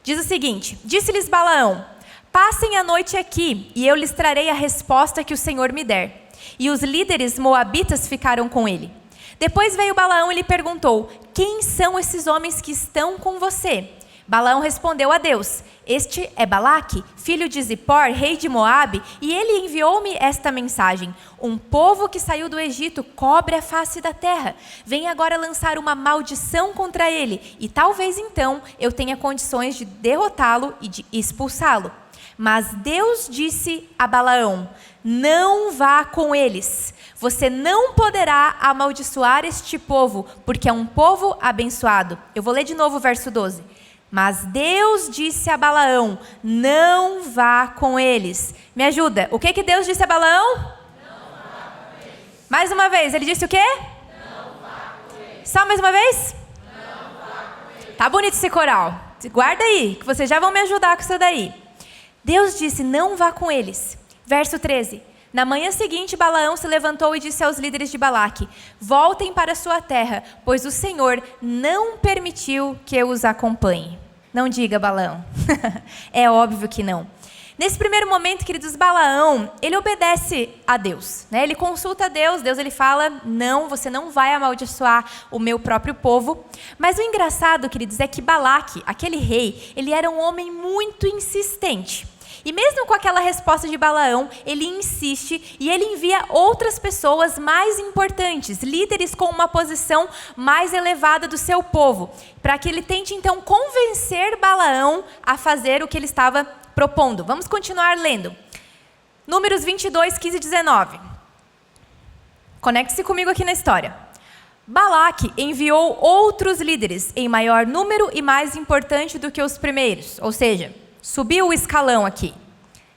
Diz o seguinte, disse-lhes Balaão, passem a noite aqui e eu lhes trarei a resposta que o Senhor me der. E os líderes moabitas ficaram com ele. Depois veio Balaão e lhe perguntou, quem são esses homens que estão com você? Balaão respondeu a Deus: este é Balaque, filho de Zippor, rei de Moabe, e ele enviou-me esta mensagem: um povo que saiu do Egito cobre a face da terra. Vem agora lançar uma maldição contra ele, e talvez então eu tenha condições de derrotá-lo e de expulsá-lo. Mas Deus disse a Balaão: não vá com eles. Você não poderá amaldiçoar este povo, porque é um povo abençoado. Eu vou ler de novo o verso 12. Mas Deus disse a Balaão: não vá com eles. Me ajuda. O que Deus disse a Balaão? Não vá com eles. Mais uma vez, ele disse o quê? Não vá com eles. Só mais uma vez? Não vá com eles. Tá bonito esse coral. Guarda aí, que vocês já vão me ajudar com isso daí. Deus disse: não vá com eles. Verso 13. Na manhã seguinte, Balaão se levantou e disse aos líderes de Balaque: voltem para sua terra, pois o Senhor não permitiu que eu os acompanhe. Não diga, Balaão. É óbvio que não. Nesse primeiro momento, queridos, Balaão, ele obedece a Deus, né? Ele consulta a Deus, Deus ele fala: não, você não vai amaldiçoar o meu próprio povo. Mas o engraçado, queridos, é que Balaque, aquele rei, ele era um homem muito insistente. E mesmo com aquela resposta de Balaão, ele insiste e ele envia outras pessoas mais importantes, líderes com uma posição mais elevada do seu povo, para que ele tente então convencer Balaão a fazer o que ele estava propondo. Vamos continuar lendo. Números 22, 15 e 19. Conecte-se comigo aqui na história. Balaque enviou outros líderes em maior número e mais importante do que os primeiros, ou seja, subiu o escalão aqui.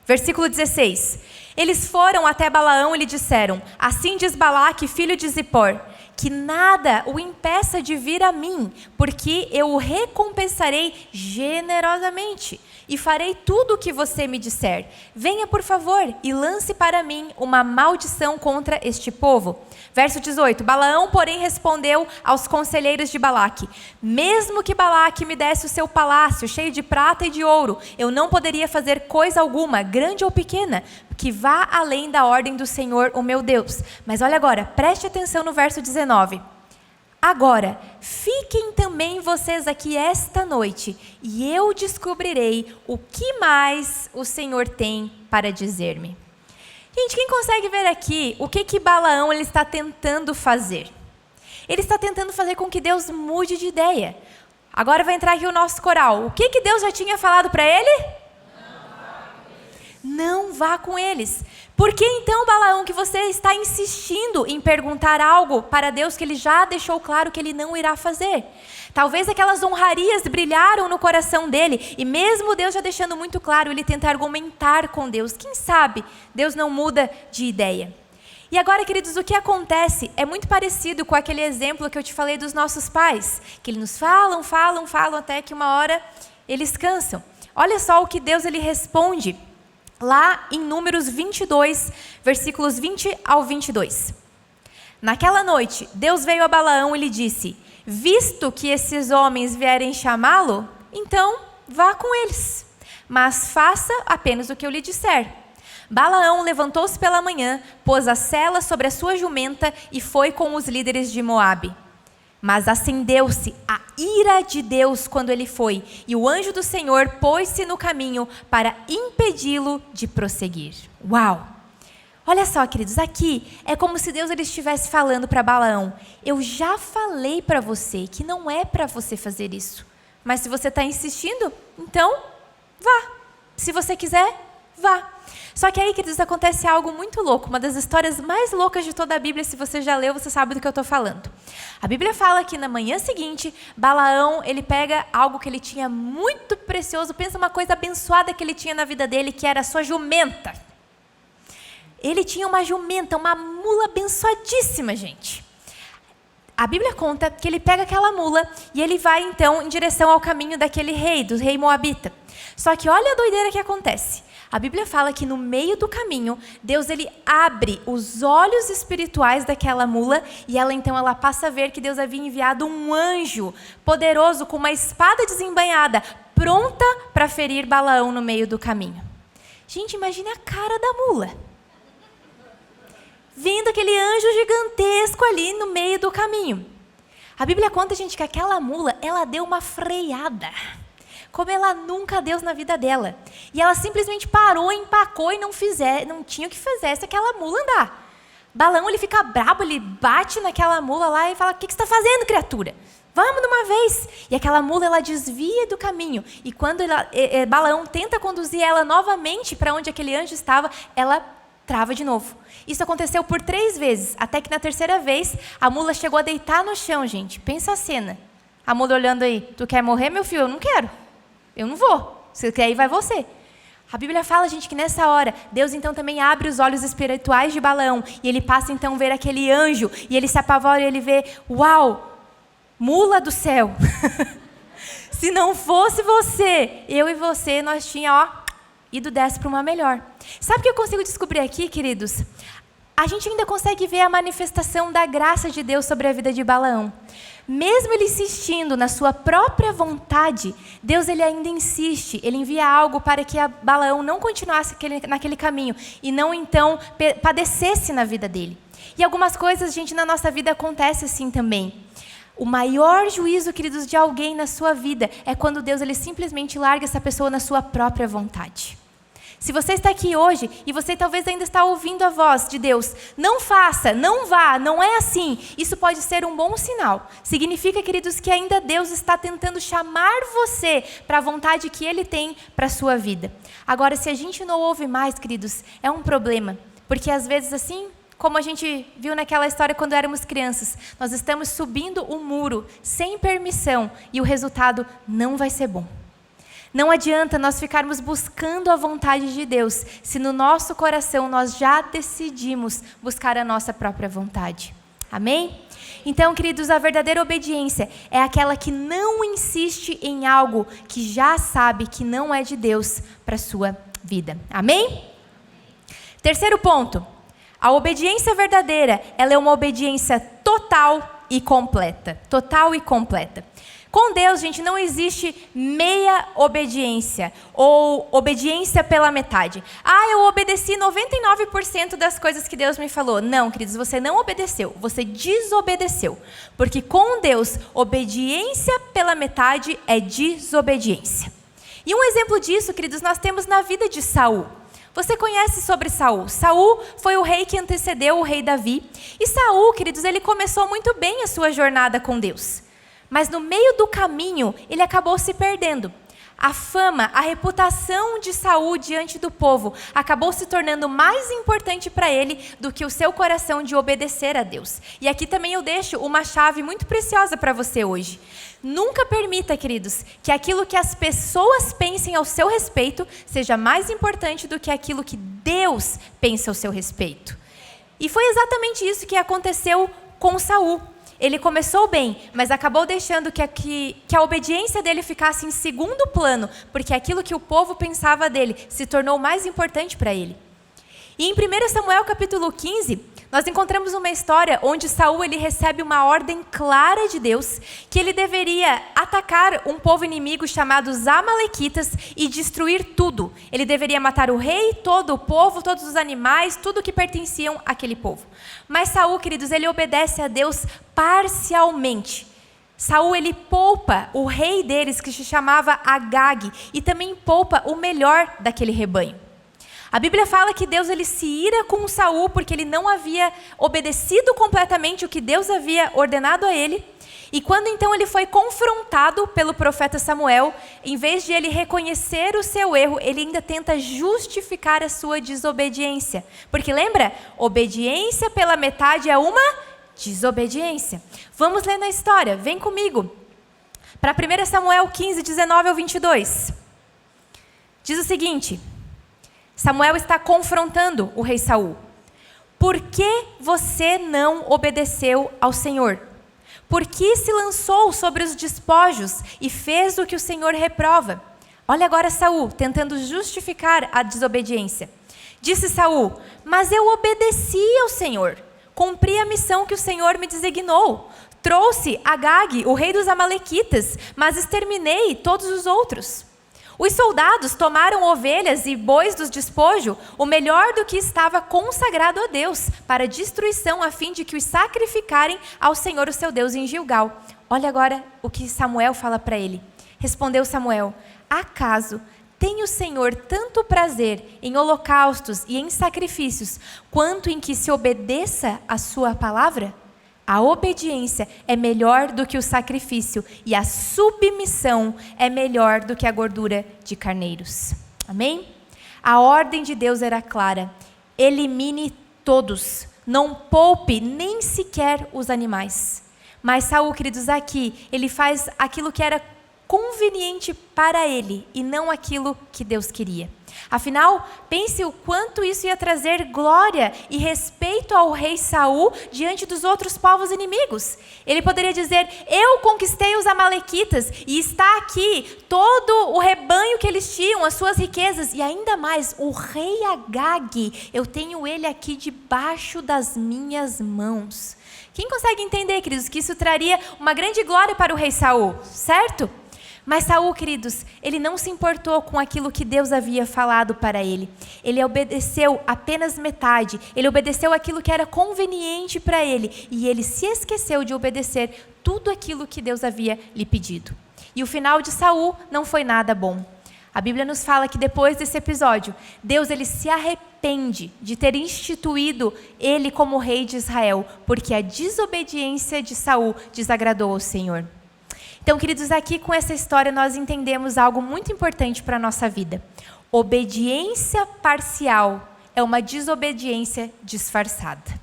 Versículo 16. Eles foram até Balaão e lhe disseram: assim diz Balaque, filho de Zippor, que nada o impeça de vir a mim, porque eu o recompensarei generosamente e farei tudo o que você me disser. Venha, por favor, e lance para mim uma maldição contra este povo. Verso 18. Balaão, porém, respondeu aos conselheiros de Balaque: mesmo que Balaque me desse o seu palácio cheio de prata e de ouro, eu não poderia fazer coisa alguma, grande ou pequena, que vá além da ordem do Senhor, o meu Deus. Mas olha agora, preste atenção no verso 19. Agora, fiquem também vocês aqui esta noite, e eu descobrirei o que mais o Senhor tem para dizer-me. Gente, quem consegue ver aqui o que Balaão ele está tentando fazer? Ele está tentando fazer com que Deus mude de ideia. Agora vai entrar aqui o nosso coral. O que Deus já tinha falado para ele? Não vá com eles. Por que então, Balaão, que você está insistindo em perguntar algo para Deus que ele já deixou claro que ele não irá fazer? Talvez aquelas honrarias brilharam no coração dele, e mesmo Deus já deixando muito claro, ele tenta argumentar com Deus. Quem sabe Deus não muda de ideia? E agora, queridos, o que acontece é muito parecido com aquele exemplo que eu te falei dos nossos pais, que eles nos falam, até que uma hora eles cansam. Olha só o que Deus ele responde lá em Números 22, versículos 20 ao 22. Naquela noite, Deus veio a Balaão e lhe disse: visto que esses homens vierem chamá-lo, então vá com eles, mas faça apenas o que eu lhe disser. Balaão levantou-se pela manhã, pôs a sela sobre a sua jumenta e foi com os líderes de Moabe. Mas acendeu-se a ira de Deus quando ele foi, e o anjo do Senhor pôs-se no caminho para impedi-lo de prosseguir. Uau! Olha só, queridos, aqui é como se Deus ele estivesse falando para Balaão: eu já falei para você que não é para você fazer isso, mas se você está insistindo, então vá. Se você quiser, vá. Só que aí, queridos, acontece algo muito louco, uma das histórias mais loucas de toda a Bíblia. Se você já leu, você sabe do que eu estou falando. A Bíblia fala que na manhã seguinte, Balaão, ele pega algo que ele tinha muito precioso, pensa uma coisa abençoada que ele tinha na vida dele, que era a sua jumenta. Ele tinha uma jumenta, uma mula abençoadíssima, gente. A Bíblia conta que ele pega aquela mula e ele vai então em direção ao caminho daquele rei, do rei Moabita. Só que olha a doideira que acontece. A Bíblia fala que no meio do caminho, Deus ele abre os olhos espirituais daquela mula e ela passa a ver que Deus havia enviado um anjo poderoso com uma espada desembainhada, pronta para ferir Balaão no meio do caminho. Gente, imagine a cara da mula. Vendo aquele anjo gigantesco ali no meio do caminho. A Bíblia conta, gente, que aquela mula, ela deu uma freada. como ela nunca deu na vida dela. E ela simplesmente parou, empacou e não tinha o que fizesse aquela mula andar. Balaão, ele fica brabo, ele bate naquela mula lá e fala: o que você está fazendo, criatura? Vamos de uma vez. E aquela mula, ela desvia do caminho. E quando Balaão tenta conduzir ela novamente para onde aquele anjo estava, ela trava de novo. Isso aconteceu por 3 vezes, até que na terceira vez, a mula chegou a deitar no chão, gente. Pensa a cena. A mula olhando aí: tu quer morrer, meu filho? Eu não quero. Eu não vou. Se quer ir, vai você. A Bíblia fala, gente, que nessa hora, Deus então também abre os olhos espirituais de Balaão. E ele passa então a ver aquele anjo. E ele se apavora e ele vê: uau, mula do céu. Se não fosse você, eu e você, nós tínhamos, ido dessa para uma melhor. Sabe o que eu consigo descobrir aqui, queridos? A gente ainda consegue ver a manifestação da graça de Deus sobre a vida de Balaão. Mesmo ele insistindo na sua própria vontade, Deus ele ainda insiste, ele envia algo para que Balaão não continuasse naquele caminho e não então padecesse na vida dele. E algumas coisas, gente, na nossa vida acontece assim também. O maior juízo, queridos, de alguém na sua vida é quando Deus ele simplesmente larga essa pessoa na sua própria vontade. Se você está aqui hoje e você talvez ainda está ouvindo a voz de Deus, não faça, não vá, não é assim, isso pode ser um bom sinal. Significa, queridos, que ainda Deus está tentando chamar você para a vontade que Ele tem para a sua vida. Agora, se a gente não ouve mais, queridos, é um problema, porque às vezes assim, como a gente viu naquela história quando éramos crianças, nós estamos subindo um muro sem permissão e o resultado não vai ser bom. Não adianta nós ficarmos buscando a vontade de Deus, se no nosso coração nós já decidimos buscar a nossa própria vontade. Amém? Então, queridos, a verdadeira obediência é aquela que não insiste em algo que já sabe que não é de Deus para a sua vida. Amém? Terceiro ponto. A obediência verdadeira, ela é uma obediência total e completa. Total e completa. Com Deus, gente, não existe meia obediência ou obediência pela metade. Eu obedeci 99% das coisas que Deus me falou. Não, queridos, você não obedeceu, você desobedeceu. Porque com Deus, obediência pela metade é desobediência. E um exemplo disso, queridos, nós temos na vida de Saul. Você conhece sobre Saul? Saul foi o rei que antecedeu o rei Davi. E Saul, queridos, ele começou muito bem a sua jornada com Deus. Mas no meio do caminho, ele acabou se perdendo. A fama, a reputação de Saul diante do povo acabou se tornando mais importante para ele do que o seu coração de obedecer a Deus. E aqui também eu deixo uma chave muito preciosa para você hoje. Nunca permita, queridos, que aquilo que as pessoas pensem ao seu respeito seja mais importante do que aquilo que Deus pensa ao seu respeito. E foi exatamente isso que aconteceu com Saul. Ele começou bem, mas acabou deixando que a obediência dele ficasse em segundo plano, porque aquilo que o povo pensava dele se tornou mais importante para ele. E em 1 Samuel capítulo 15, nós encontramos uma história onde Saul ele recebe uma ordem clara de Deus, que ele deveria atacar um povo inimigo chamado os Amalequitas e destruir tudo. Ele deveria matar o rei, todo o povo, todos os animais, tudo que pertenciam àquele povo. Mas Saul, queridos, ele obedece a Deus parcialmente. Saul, ele poupa o rei deles, que se chamava Agag, e também poupa o melhor daquele rebanho. A Bíblia fala que Deus ele se ira com Saul porque ele não havia obedecido completamente o que Deus havia ordenado a ele. E quando então ele foi confrontado pelo profeta Samuel, em vez de ele reconhecer o seu erro, ele ainda tenta justificar a sua desobediência. Porque lembra? Obediência pela metade é uma desobediência. Vamos ler na história, vem comigo. Para 1 Samuel 15, 19 ao 22. Diz o seguinte: Samuel está confrontando o rei Saul. Por que você não obedeceu ao Senhor? Por que se lançou sobre os despojos e fez o que o Senhor reprova? Olha agora Saul, tentando justificar a desobediência. Disse Saul: mas eu obedeci ao Senhor. Cumpri a missão que o Senhor me designou. Trouxe Agag, o rei dos Amalequitas, mas exterminei todos os outros. Os soldados tomaram ovelhas e bois dos despojos, o melhor do que estava consagrado a Deus, para destruição, a fim de que os sacrificarem ao Senhor, o seu Deus, em Gilgal. Olha agora o que Samuel fala para ele. Respondeu Samuel: acaso tem o Senhor tanto prazer em holocaustos e em sacrifícios, quanto em que se obedeça a sua palavra? A obediência é melhor do que o sacrifício, e a submissão é melhor do que a gordura de carneiros. Amém? A ordem de Deus era clara: elimine todos, não poupe nem sequer os animais. Mas Saul, queridos, aqui, ele faz aquilo que era conveniente para ele e não aquilo que Deus queria. Afinal, pense o quanto isso ia trazer glória e respeito ao rei Saul diante dos outros povos inimigos. Ele poderia dizer: eu conquistei os amalequitas e está aqui todo o rebanho que eles tinham, as suas riquezas, e ainda mais, o rei Agag, eu tenho ele aqui debaixo das minhas mãos. Quem consegue entender, queridos, que isso traria uma grande glória para o rei Saul, certo? Mas Saul, queridos, ele não se importou com aquilo que Deus havia falado para ele. Ele obedeceu apenas metade. Ele obedeceu aquilo que era conveniente para ele. E ele se esqueceu de obedecer tudo aquilo que Deus havia lhe pedido. E o final de Saul não foi nada bom. A Bíblia nos fala que depois desse episódio, Deus ele se arrepende de ter instituído ele como rei de Israel, porque a desobediência de Saul desagradou ao Senhor. Então, queridos, aqui com essa história nós entendemos algo muito importante para a nossa vida. Obediência parcial é uma desobediência disfarçada.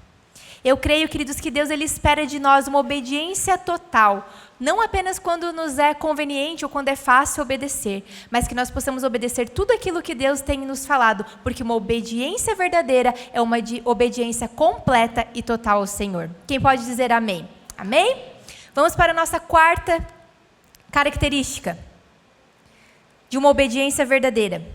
Eu creio, queridos, que Deus ele espera de nós uma obediência total, não apenas quando nos é conveniente ou quando é fácil obedecer, mas que nós possamos obedecer tudo aquilo que Deus tem nos falado, porque uma obediência verdadeira é uma obediência completa e total ao Senhor. Quem pode dizer amém? Amém? Vamos para a nossa quarta característica de uma obediência verdadeira.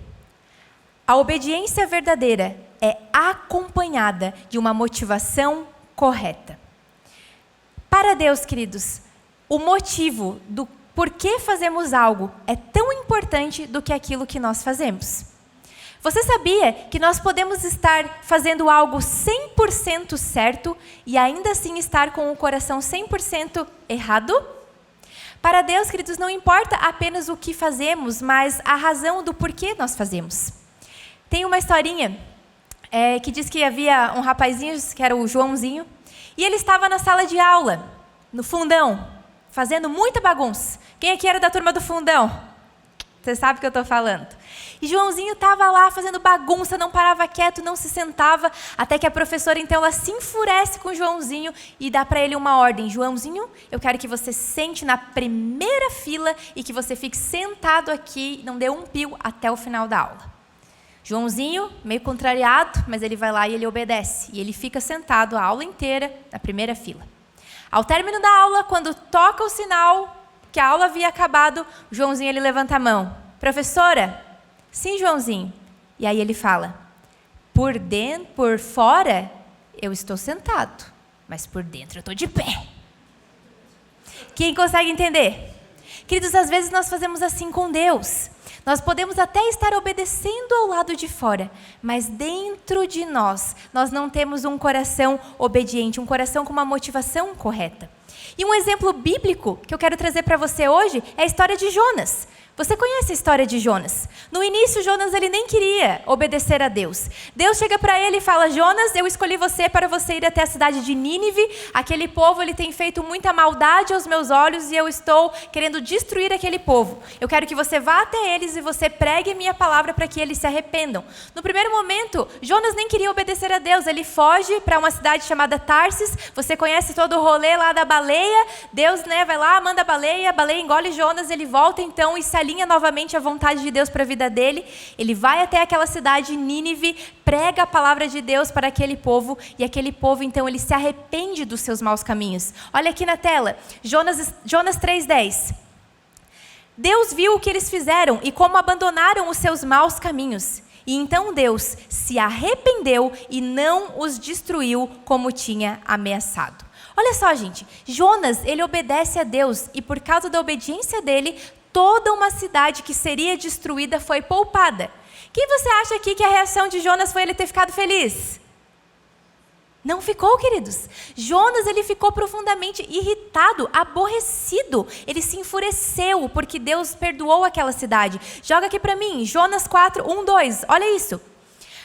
A obediência verdadeira é acompanhada de uma motivação correta. Para Deus, queridos, o motivo do porquê fazemos algo é tão importante do que aquilo que nós fazemos. Você sabia que nós podemos estar fazendo algo 100% certo e ainda assim estar com o coração 100% errado? Para Deus, queridos, não importa apenas o que fazemos, mas a razão do porquê nós fazemos. Tem uma historinha que diz que havia um rapazinho, que era o Joãozinho, e ele estava na sala de aula, no fundão, fazendo muita bagunça. Quem aqui era da turma do fundão? Você sabe o que eu estou falando. E Joãozinho estava lá fazendo bagunça, não parava quieto, não se sentava, até que a professora, então, ela se enfurece com o Joãozinho e dá para ele uma ordem. Joãozinho, eu quero que você sente na primeira fila e que você fique sentado aqui, não dê um pio até o final da aula. Joãozinho, meio contrariado, mas ele vai lá e ele obedece. E ele fica sentado a aula inteira na primeira fila. Ao término da aula, quando toca o sinal que a aula havia acabado, o Joãozinho ele levanta a mão. Professora? Sim, Joãozinho. E aí ele fala: por dentro, por fora, eu estou sentado, mas por dentro eu estou de pé. Quem consegue entender? Queridos, às vezes nós fazemos assim com Deus. Nós podemos até estar obedecendo ao lado de fora, mas dentro de nós não temos um coração obediente, um coração com uma motivação correta. E um exemplo bíblico que eu quero trazer para você hoje é a história de Jonas. Você conhece a história de Jonas? No início, Jonas ele nem queria obedecer a Deus. Deus chega para ele e fala: Jonas, eu escolhi você para você ir até a cidade de Nínive. Aquele povo ele tem feito muita maldade aos meus olhos e eu estou querendo destruir aquele povo. Eu quero que você vá até eles e você pregue minha palavra para que eles se arrependam. No primeiro momento, Jonas nem queria obedecer a Deus. Ele foge para uma cidade chamada Tarsis. Você conhece todo o rolê lá da baleia. Deus, vai lá, manda a baleia engole Jonas, ele volta então e se alinha novamente à vontade de Deus para a vida dele. Ele vai até aquela cidade, Nínive, prega a palavra de Deus para aquele povo, e aquele povo, então, ele se arrepende dos seus maus caminhos. Olha aqui na tela, Jonas 3:10. Deus viu o que eles fizeram e como abandonaram os seus maus caminhos. E então Deus se arrependeu e não os destruiu como tinha ameaçado. Olha só, gente, Jonas, ele obedece a Deus e por causa da obediência dele, toda uma cidade que seria destruída foi poupada. Quem você acha aqui que a reação de Jonas foi ele ter ficado feliz? Não ficou, queridos. Jonas, ele ficou profundamente irritado, aborrecido. Ele se enfureceu porque Deus perdoou aquela cidade. Joga aqui para mim, Jonas 4, 1, 2. Olha isso.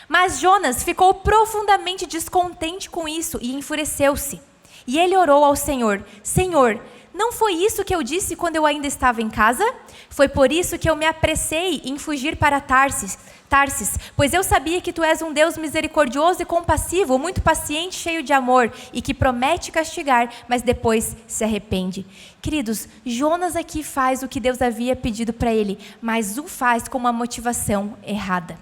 Mas Jonas ficou profundamente descontente com isso e enfureceu-se. E ele orou ao Senhor: Senhor, não foi isso que eu disse quando eu ainda estava em casa? Foi por isso que eu me apressei em fugir para Tarsis, pois eu sabia que tu és um Deus misericordioso e compassivo, muito paciente, cheio de amor, e que promete castigar, mas depois se arrepende. Queridos, Jonas aqui faz o que Deus havia pedido para ele, mas o faz com uma motivação errada.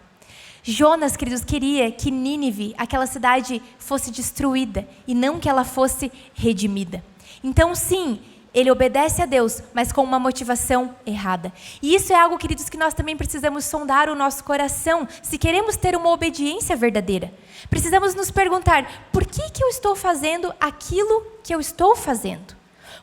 Jonas, queridos, queria que Nínive, aquela cidade, fosse destruída e não que ela fosse redimida. Então, sim, ele obedece a Deus, mas com uma motivação errada. E isso é algo, queridos, que nós também precisamos sondar o nosso coração, se queremos ter uma obediência verdadeira. Precisamos nos perguntar: por que eu estou fazendo aquilo que eu estou fazendo?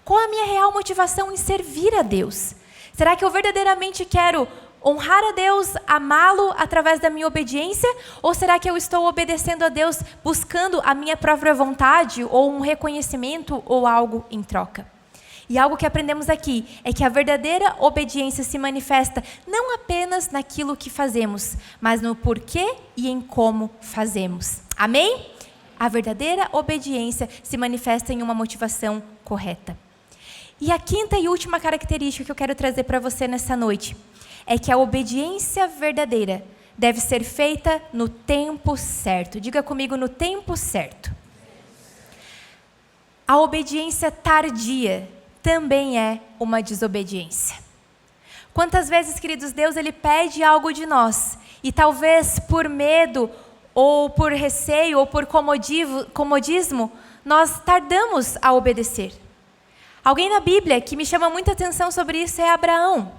Qual a minha real motivação em servir a Deus? Será que eu verdadeiramente quero honrar a Deus, amá-lo através da minha obediência? Ou será que eu estou obedecendo a Deus buscando a minha própria vontade ou um reconhecimento ou algo em troca? E algo que aprendemos aqui é que a verdadeira obediência se manifesta não apenas naquilo que fazemos, mas no porquê e em como fazemos. Amém? A verdadeira obediência se manifesta em uma motivação correta. E a quinta e última característica que eu quero trazer para você nessa noite é que a obediência verdadeira deve ser feita no tempo certo. Diga comigo: no tempo certo. A obediência tardia também é uma desobediência. Quantas vezes, queridos, Deus ele pede algo de nós e talvez por medo ou por receio ou por comodismo, nós tardamos a obedecer. Alguém na Bíblia que me chama muita atenção sobre isso é Abraão.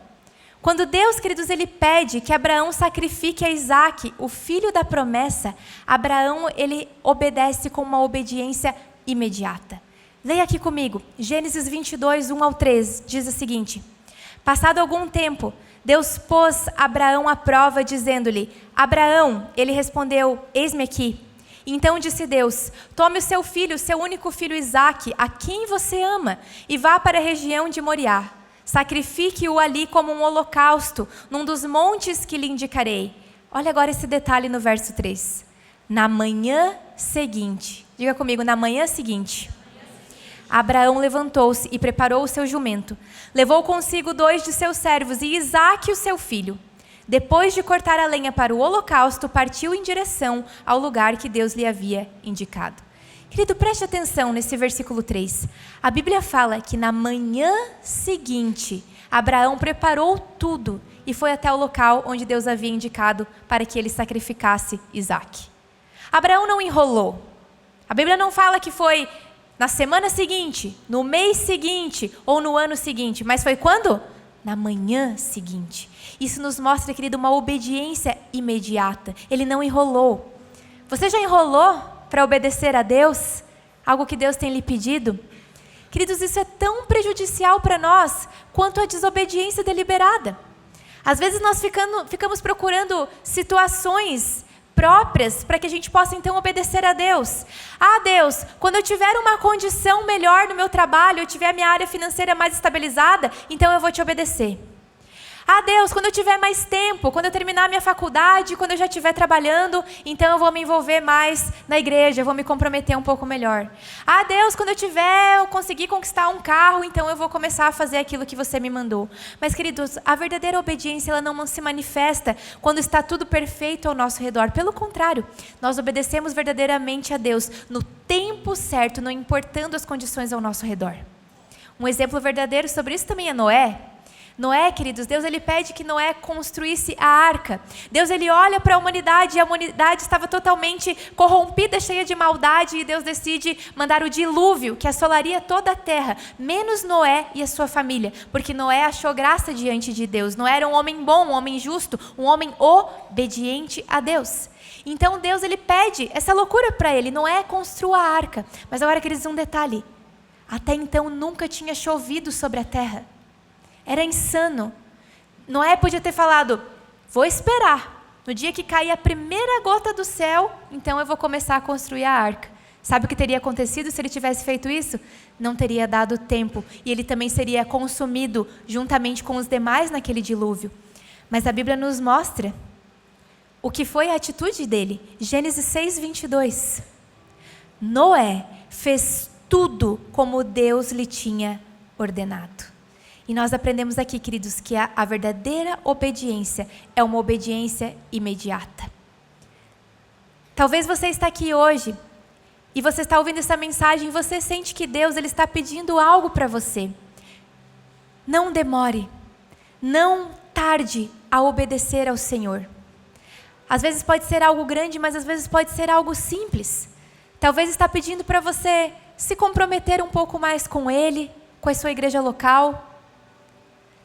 Quando Deus, queridos, ele pede que Abraão sacrifique a Isaque, o filho da promessa, Abraão, ele obedece com uma obediência imediata. Leia aqui comigo, Gênesis 22, 1 ao 3, diz o seguinte: passado algum tempo, Deus pôs Abraão à prova, dizendo-lhe: Abraão, ele respondeu: eis-me aqui. Então disse Deus: tome o seu filho, seu único filho Isaque, a quem você ama, e vá para a região de Moriá. Sacrifique-o ali como um holocausto, num dos montes que lhe indicarei. Olha agora esse detalhe no verso 3. Na manhã seguinte, diga comigo, na manhã seguinte, Abraão levantou-se e preparou o seu jumento. Levou consigo 2 de seus servos e Isaque, o seu filho. Depois de cortar a lenha para o holocausto, partiu em direção ao lugar que Deus lhe havia indicado. Querido, preste atenção nesse versículo 3. A Bíblia fala que na manhã seguinte, Abraão preparou tudo e foi até o local onde Deus havia indicado para que ele sacrificasse Isaque. Abraão não enrolou. A Bíblia não fala que foi na semana seguinte, no mês seguinte ou no ano seguinte, mas foi quando? Na manhã seguinte. Isso nos mostra, querido, uma obediência imediata. Ele não enrolou. Você já enrolou para obedecer a Deus? Algo que Deus tem lhe pedido? Queridos, isso é tão prejudicial para nós quanto a desobediência deliberada. Às vezes nós ficamos procurando situações próprias para que a gente possa então obedecer a Deus. Ah, Deus, quando eu tiver uma condição melhor no meu trabalho, eu tiver a minha área financeira mais estabilizada, então eu vou te obedecer. Ah, Deus, quando eu tiver mais tempo, quando eu terminar a minha faculdade, quando eu já estiver trabalhando, então eu vou me envolver mais na igreja, eu vou me comprometer um pouco melhor. Ah, Deus, quando eu conseguir conquistar um carro, então eu vou começar a fazer aquilo que você me mandou. Mas, queridos, a verdadeira obediência, ela não se manifesta quando está tudo perfeito ao nosso redor. Pelo contrário, nós obedecemos verdadeiramente a Deus no tempo certo, não importando as condições ao nosso redor. Um exemplo verdadeiro sobre isso também é Noé. Noé, queridos, Deus ele pede que Noé construísse a arca. Deus ele olha para a humanidade e a humanidade estava totalmente corrompida, cheia de maldade, e Deus decide mandar o dilúvio que assolaria toda a terra, menos Noé e a sua família, porque Noé achou graça diante de Deus. Noé era um homem bom, um homem justo, um homem obediente a Deus. Então Deus ele pede essa loucura para ele: Noé, construa a arca. Mas agora, queridos, um detalhe: até então nunca tinha chovido sobre a terra. Era insano. Noé podia ter falado: vou esperar. No dia que cair a primeira gota do céu, então eu vou começar a construir a arca. Sabe o que teria acontecido se ele tivesse feito isso? Não teria dado tempo, e ele também seria consumido juntamente com os demais naquele dilúvio. Mas a Bíblia nos mostra o que foi a atitude dele. Gênesis 6:22. Noé fez tudo como Deus lhe tinha ordenado. E nós aprendemos aqui, queridos, que a verdadeira obediência é uma obediência imediata. Talvez você está aqui hoje e você está ouvindo essa mensagem e você sente que Deus ele está pedindo algo para você. Não demore, não tarde a obedecer ao Senhor. Às vezes pode ser algo grande, mas às vezes pode ser algo simples. Talvez está pedindo para você se comprometer um pouco mais com Ele, com a sua igreja local.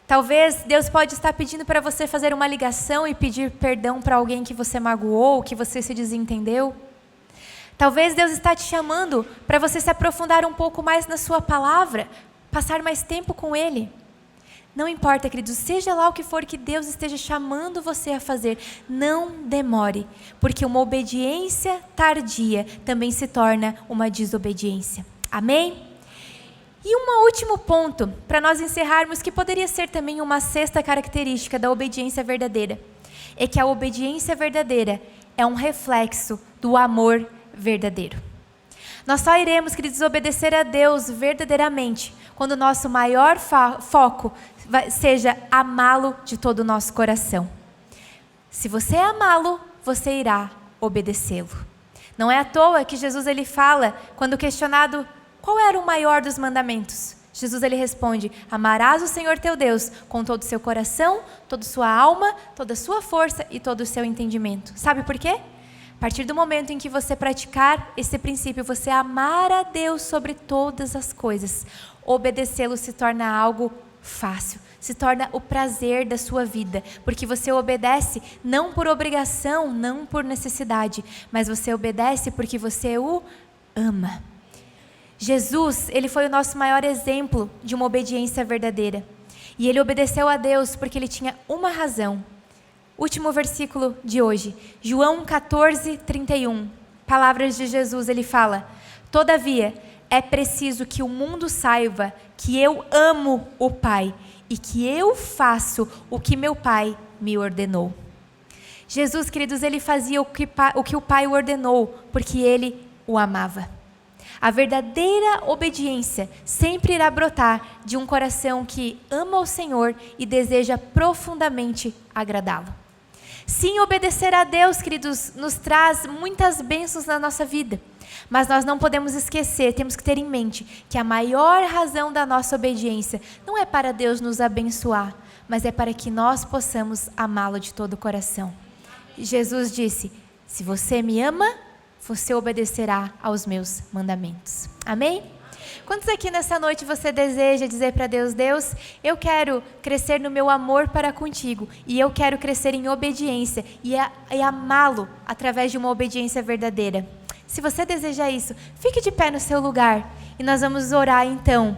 Talvez Deus pode estar pedindo para você fazer uma ligação e pedir perdão para alguém que você magoou, que você se desentendeu. Talvez Deus está te chamando para você se aprofundar um pouco mais na sua palavra, passar mais tempo com Ele. Não importa, queridos, seja lá o que for que Deus esteja chamando você a fazer, não demore, porque uma obediência tardia também se torna uma desobediência. Amém? E um último ponto, para nós encerrarmos, que poderia ser também uma sexta característica da obediência verdadeira, é que a obediência verdadeira é um reflexo do amor verdadeiro. Nós só iremos, queridos, obedecer a Deus verdadeiramente quando o nosso maior foco seja amá-lo de todo o nosso coração. Se você amá-lo, você irá obedecê-lo. Não é à toa que Jesus ele fala, quando questionado qual era o maior dos mandamentos, Jesus ele responde: amarás o Senhor teu Deus com todo o seu coração, toda a sua alma, toda a sua força e todo o seu entendimento. Sabe por quê? A partir do momento em que você praticar esse princípio, você amar a Deus sobre todas as coisas, obedecê-lo se torna algo fácil, se torna o prazer da sua vida, porque você obedece não por obrigação, não por necessidade, mas você obedece porque você o ama. Jesus, ele foi o nosso maior exemplo de uma obediência verdadeira, e ele obedeceu a Deus porque ele tinha uma razão. Último versículo de hoje, João 14:31, palavras de Jesus, ele fala: todavia, é preciso que o mundo saiba que eu amo o Pai e que eu faço o que meu Pai me ordenou. Jesus, queridos, ele fazia o que o Pai o ordenou, porque ele o amava. A verdadeira obediência sempre irá brotar de um coração que ama o Senhor e deseja profundamente agradá-lo. Sim, obedecer a Deus, queridos, nos traz muitas bênçãos na nossa vida. Mas nós não podemos esquecer, temos que ter em mente que a maior razão da nossa obediência não é para Deus nos abençoar, mas é para que nós possamos amá-lo de todo o coração. Jesus disse: se você me ama, você obedecerá aos meus mandamentos. Amém? Quantos aqui nessa noite você deseja dizer para Deus: Deus, eu quero crescer no meu amor para contigo, e eu quero crescer em obediência e amá-lo através de uma obediência verdadeira? Se você deseja isso, fique de pé no seu lugar e nós vamos orar então